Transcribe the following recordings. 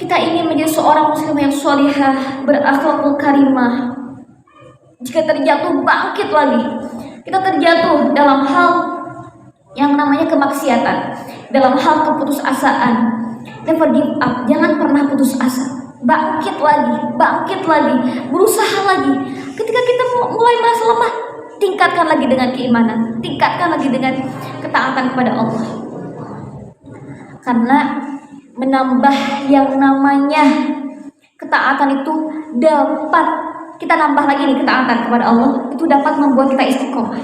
kita ingin menjadi seorang muslimah yang sholihah, berakhlakul karimah, jika terjatuh bangkit lagi. Kita terjatuh dalam hal yang namanya kemaksiatan, dalam hal keputusasaan. Never give up, jangan pernah putus asa. Bangkit lagi, berusaha lagi. Ketika kita mulai merasa lemah, tingkatkan lagi dengan keimanan, tingkatkan lagi dengan ketaatan kepada Allah. Karena menambah yang namanya ketaatan itu dapat, kita nambah lagi nih ketaatan kepada Allah, itu dapat membuat kita istiqomah.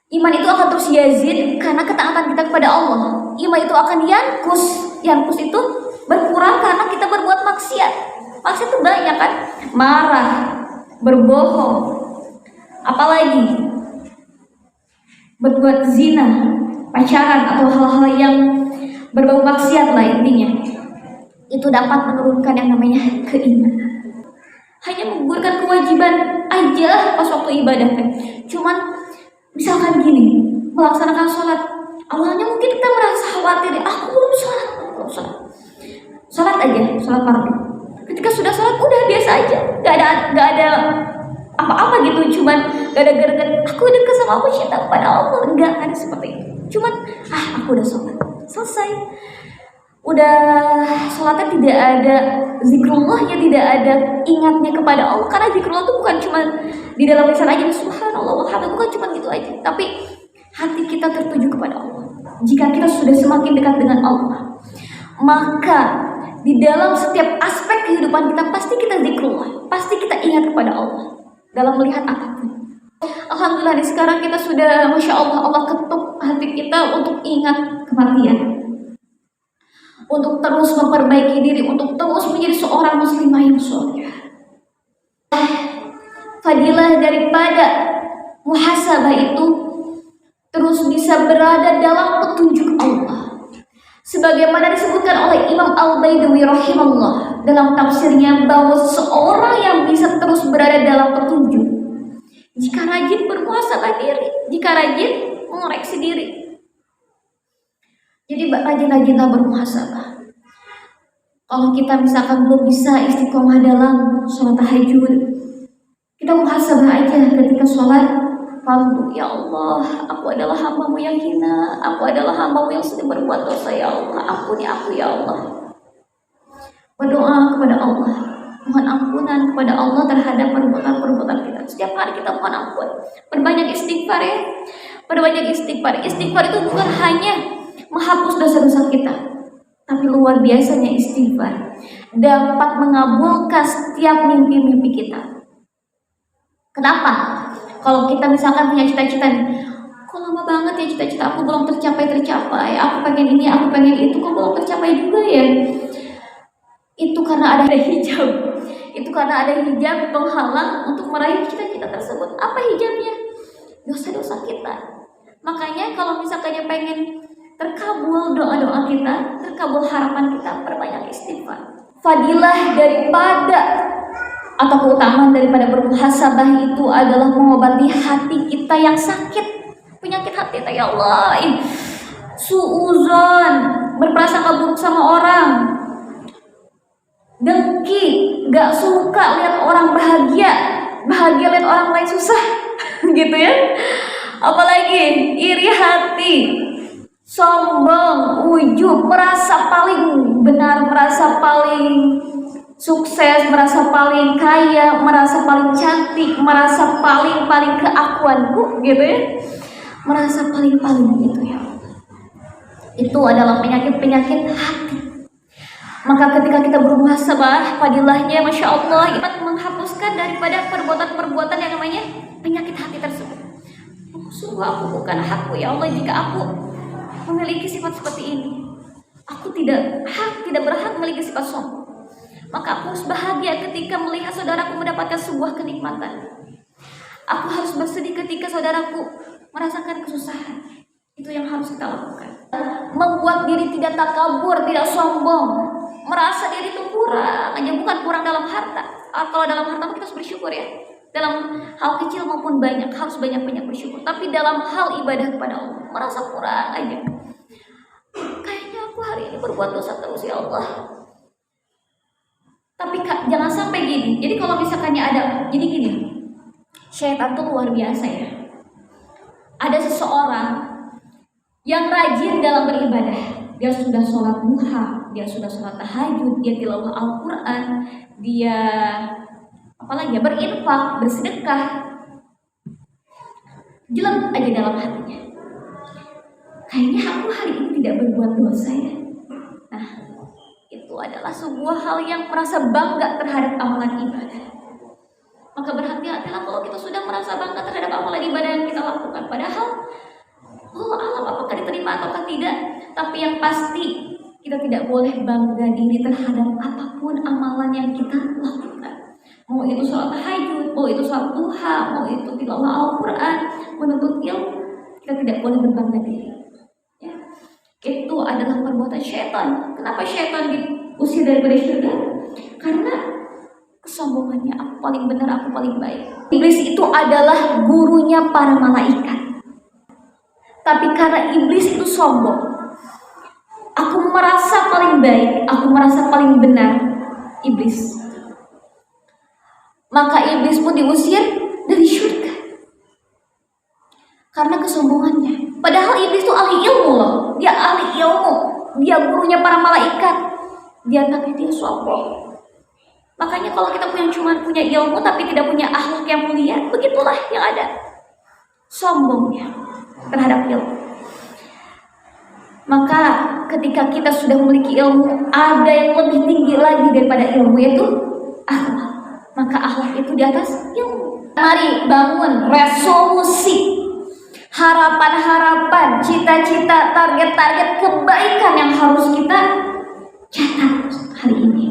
Iman itu akan terus yazid karena ketaatan kita kepada Allah. Iman itu akan yankus itu berkurang karena kita berbuat maksiat. Maksiat itu banyak kan, marah, berbohong, apalagi berbuat zina, pacaran, atau hal-hal yang berbau maksiat lah intinya. Itu dapat menurunkan yang namanya keimanan. Hanya menggugurkan kewajiban aja pas waktu ibadah kan. Cuman misalkan gini, melaksanakan sholat, awalnya mungkin kita merasa khawatir, aku belum sholat. Sholat aja, sholat fardu. Ketika sudah sholat udah biasa aja, gak ada apa-apa gitu, cuman gak ada gara-gara aku dekat sama aku, cinta kepada Allah, enggak ada seperti itu. Cuman aku udah sholat, selesai. Udah sholatnya tidak ada zikrullah, ya tidak ada ingatnya kepada Allah. Karena zikrullah itu bukan cuma di dalam lisan aja, subhanallah walhamdulillah, bukan cuma gitu aja, tapi hati kita tertuju kepada Allah. Jika kita sudah semakin dekat dengan Allah, maka di dalam setiap aspek kehidupan kita pasti kita zikrullah, pasti kita ingat kepada Allah dalam melihat apapun. Alhamdulillah nih, sekarang kita sudah, masya Allah, Allah ketuk hati kita untuk ingat kematian, untuk terus memperbaiki diri, untuk terus menjadi seorang muslimah yang sholih. Fadilah daripada muhasabah itu terus bisa berada dalam petunjuk Allah, sebagaimana disebutkan oleh Imam Al-Baidawi rahimahullah dalam tafsirnya, bahwa seorang yang bisa terus berada dalam petunjuk jika rajin bermuhasabah diri, jika rajin mengoreksi diri. Jadi rajin-rajinlah bermuhasabah. Kalau kita misalkan belum bisa istiqomah dalam sholat tahajud, kita muhasabah aja ketika sholat fardu. Ya Allah, aku adalah hamba-Mu yang hina, aku adalah hamba-Mu yang sedang berbuat dosa. Ya Allah, ampuni aku ya Allah. Berdoa kepada Allah, mohon ampunan kepada Allah terhadap perbuatan-perbuatan kita. Setiap hari kita mohon ampun. Perbanyak istighfar ya, perbanyak istighfar. Istighfar itu bukan hanya menghapus dosa-dosa kita, tapi luar biasanya istighfar dapat mengabulkan setiap mimpi-mimpi kita. Kenapa? Kalau kita misalkan punya cita-cita nih, kok lama banget ya cita-cita aku belum tercapai, aku pengen ini, aku pengen itu, kok belum tercapai juga ya? Itu karena ada hijab. Itu karena ada hijab penghalang untuk meraih cita-cita tersebut. Apa hijabnya? Dosa-dosa kita. Makanya kalau misalkan pengen terkabul doa-doa kita, terkabul harapan kita, perbanyak istighfar. Fadilah daripada atau keutamaan daripada bermuhasabah itu adalah mengobati hati kita yang sakit. Penyakit hati kita, ya Allah, suuzon, berprasangka buruk sama orang, dengki, gak suka lihat orang bahagia lihat orang lain susah gitu ya. Apalagi iri hati, sombong, ujub, merasa paling benar, merasa paling sukses, merasa paling kaya, merasa paling cantik, merasa paling keakuanku gitu ya, merasa paling gitu ya. Itu adalah penyakit hati. Maka ketika kita bermuhasabah, fadilahnya masya Allah, dapat menghapuskan daripada perbuatan-perbuatan yang namanya penyakit hati tersebut. Sungguh aku bukan hakku ya Allah jika aku memiliki sifat seperti ini. Aku tidak berhak memiliki sifat sombong. Maka aku harus bahagia ketika melihat saudaraku mendapatkan sebuah kenikmatan. Aku harus bersedih ketika saudaraku merasakan kesusahan. Itu yang harus kita lakukan. Membuat diri tidak takabur, tidak sombong, merasa diri itu kurang, hanya bukan kurang dalam harta. Kalau dalam harta kita harus bersyukur ya. Dalam hal kecil maupun banyak harus banyak-banyak bersyukur. Tapi dalam hal ibadah kepada Allah merasa kurang aja. Kayaknya aku hari ini berbuat dosa terus ya Allah. Tapi jangan sampai gini. Jadi kalau misalkannya ada, jadi gini, syaitan tuh luar biasa ya. Ada seseorang yang rajin dalam beribadah. Dia sudah sholat duha, dia sudah sholat tahajud, dia tilawah Al-Quran, dia apalagi ya, berinfak, bersedekah. Jelek aja dalam hatinya. Kayaknya aku hari ini tidak berbuat dosa ya. Nah, itu adalah sebuah hal yang merasa bangga terhadap amalan ibadah. Maka berhati-hatilah kalau kita sudah merasa bangga terhadap amalan ibadah yang kita lakukan. Padahal Allah alam apakah diterima ataukah tidak. Tapi yang pasti kita tidak boleh bangga diri terhadap apapun amalan yang kita lakukan. Mau itu sholat tahajud, mau itu sholat duha, mau itu tilawah Al-Quran, menuntut ilmu, kita tidak boleh berbangga diri. Ya. Itu adalah perbuatan syaitan. Kenapa syaitan diusir daripada surga? Karena kesombongannya, aku paling benar, aku paling baik. Iblis itu adalah gurunya para malaikat. Tapi karena iblis itu sombong, aku merasa paling baik, aku merasa paling benar, iblis. Maka iblis pun diusir dari surga karena kesombongannya. Padahal iblis itu ahli ilmu loh. Dia ahli ilmu, dia gurunya para malaikat. Tapi dia sombong. Makanya kalau kita cuma punya ilmu tapi tidak punya akhlak yang mulia, begitulah yang ada. Sombongnya terhadap ilmu. Maka ketika kita sudah memiliki ilmu, ada yang lebih tinggi lagi daripada ilmu, yaitu akhlak. Maka akhlak itu di atas ilmu. Mari bangun resolusi, harapan-harapan, cita-cita, target-target kebaikan yang harus kita catat hari ini.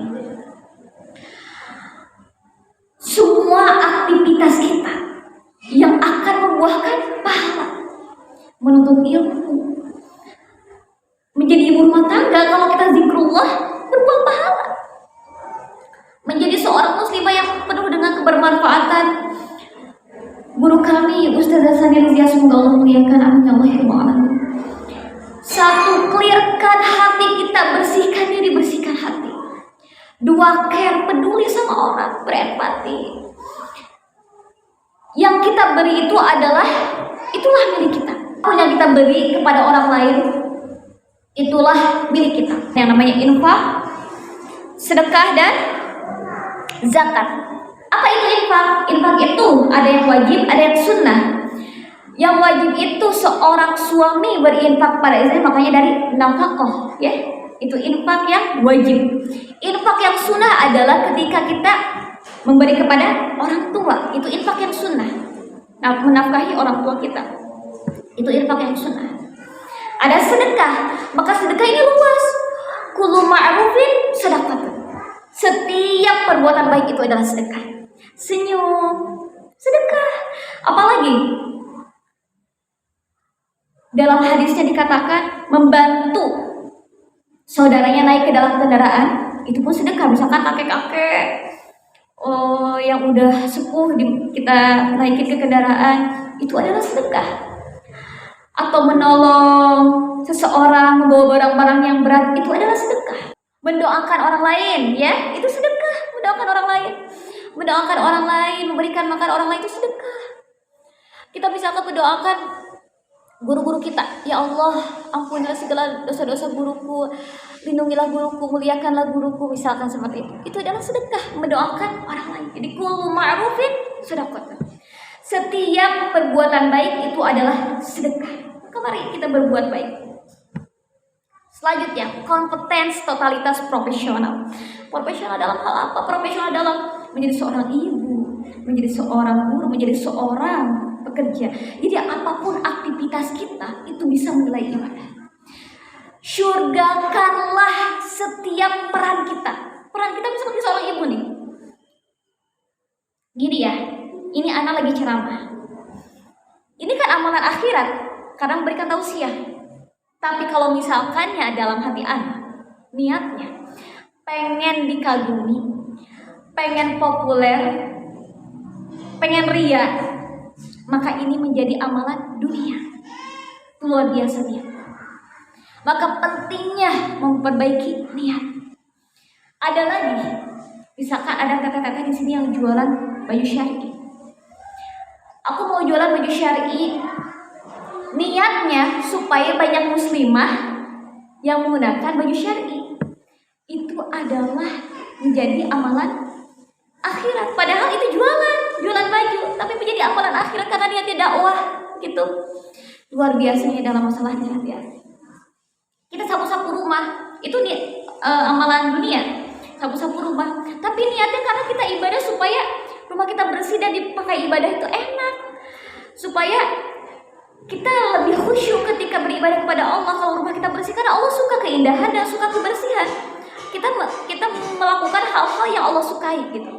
Semua aktivitas kita yang akan membuahkan pahala, menuntut ilmu, menjadi ibu rumah tangga kalau kita zikrullah berbuah pahala, menjadi seorang muslimah yang penuh dengan kebermanfaatan. Guru kami Ustazah Sani Rizia, semoga Allah muliakan, amin ya Allah ya Rabbal alamin. Satu, clearkan hati kita, bersihkan diri, bersihkan hati. Dua, care, peduli sama orang, berempati. Yang kita beri itu adalah, itulah milik kita. Yang kita beri kepada orang lain, itulah milik kita. Yang namanya infak, sedekah, dan zakat. Apa itu infak? Infak itu ada yang wajib, ada yang sunnah. Yang wajib itu seorang suami berinfak pada istri, makanya dari nafkah, ya. Itu infak yang wajib. Infak yang sunnah adalah ketika kita memberi kepada orang tua, itu infak yang sunnah. Nah, menafkahi orang tua kita, itu infak yang sunnah. Ada sedekah, maka sedekah ini luas. Kullu ma'rufin shadaqatun. Setiap perbuatan baik itu adalah sedekah. Senyum, sedekah. Apalagi dalam hadisnya dikatakan membantu saudaranya naik ke dalam kendaraan, itu pun sedekah. Misalkan kakek-kakek yang udah sepuh kita naikin ke kendaraan, itu adalah sedekah. Atau menolong seseorang membawa barang-barang yang berat, itu adalah sedekah. Mendoakan orang lain, ya, itu sedekah. Mendoakan orang lain, mendoakan orang lain, memberikan makan orang lain, itu sedekah. Kita misalkan mendoakan guru-guru kita, ya Allah, ampunilah segala dosa-dosa guruku, lindungilah guruku, muliakanlah guruku, misalkan seperti itu. Itu adalah sedekah, mendoakan orang lain. Jadi kullu ma'rufin shadaqatun. Setiap perbuatan baik itu adalah sedekah. Maka mari kita berbuat baik. Selanjutnya, kompetens totalitas profesional. Profesional dalam hal apa? Profesional dalam menjadi seorang ibu, menjadi seorang guru, menjadi seorang pekerja. Jadi apapun aktivitas kita itu bisa menilai ibadah. Syurgakanlah setiap peran kita. Peran kita misalnya seorang ibu nih. Gini ya, ini anak lagi ceramah. Ini kan amalan akhirat, karena memberikan tausiah. Tapi kalau misalkannya dalam hati anak, niatnya pengen dikagumi, pengen populer, pengen ria, maka ini menjadi amalan dunia. Luar biasa niat. Maka pentingnya memperbaiki niat. Ada lagi, Misalkan ada teteh-teteh di sini yang jualan baju syar'i. Aku mau jualan baju syar'i, niatnya supaya banyak muslimah yang menggunakan baju syar'i. Itu adalah menjadi amalan akhirat. Padahal itu jualan baju, tapi menjadi amalan akhirat karena niatnya dakwah gitu. Luar biasanya dalam masalah niat ya. Kita sapu-sapu rumah, itu amalan dunia. Sapu-sapu rumah, tapi niatnya karena kita ibadah supaya rumah kita bersih dan dipakai ibadah itu enak, supaya kita lebih khusyuk ketika beribadah kepada Allah. Kalau rumah kita bersih, karena Allah suka keindahan dan suka kebersihan, kita melakukan hal-hal yang Allah sukai gitu,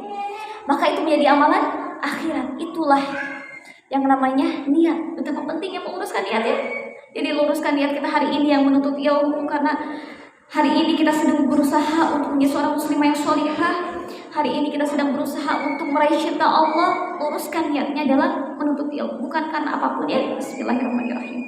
maka itu menjadi amalan akhirat. Itulah yang namanya niat. Betapa pentingnya meluruskan niat ya. Jadi luruskan niat kita hari ini yang menuntut ilmu, karena hari ini kita sedang berusaha untuk menjadi seorang muslimah yang sholihah. Hari ini kita sedang berusaha untuk meraih cinta Allah. Luruskan niatnya dalam menuntut ilmu, bukan karena apapun ya. Bismillahirrahmanirrahim.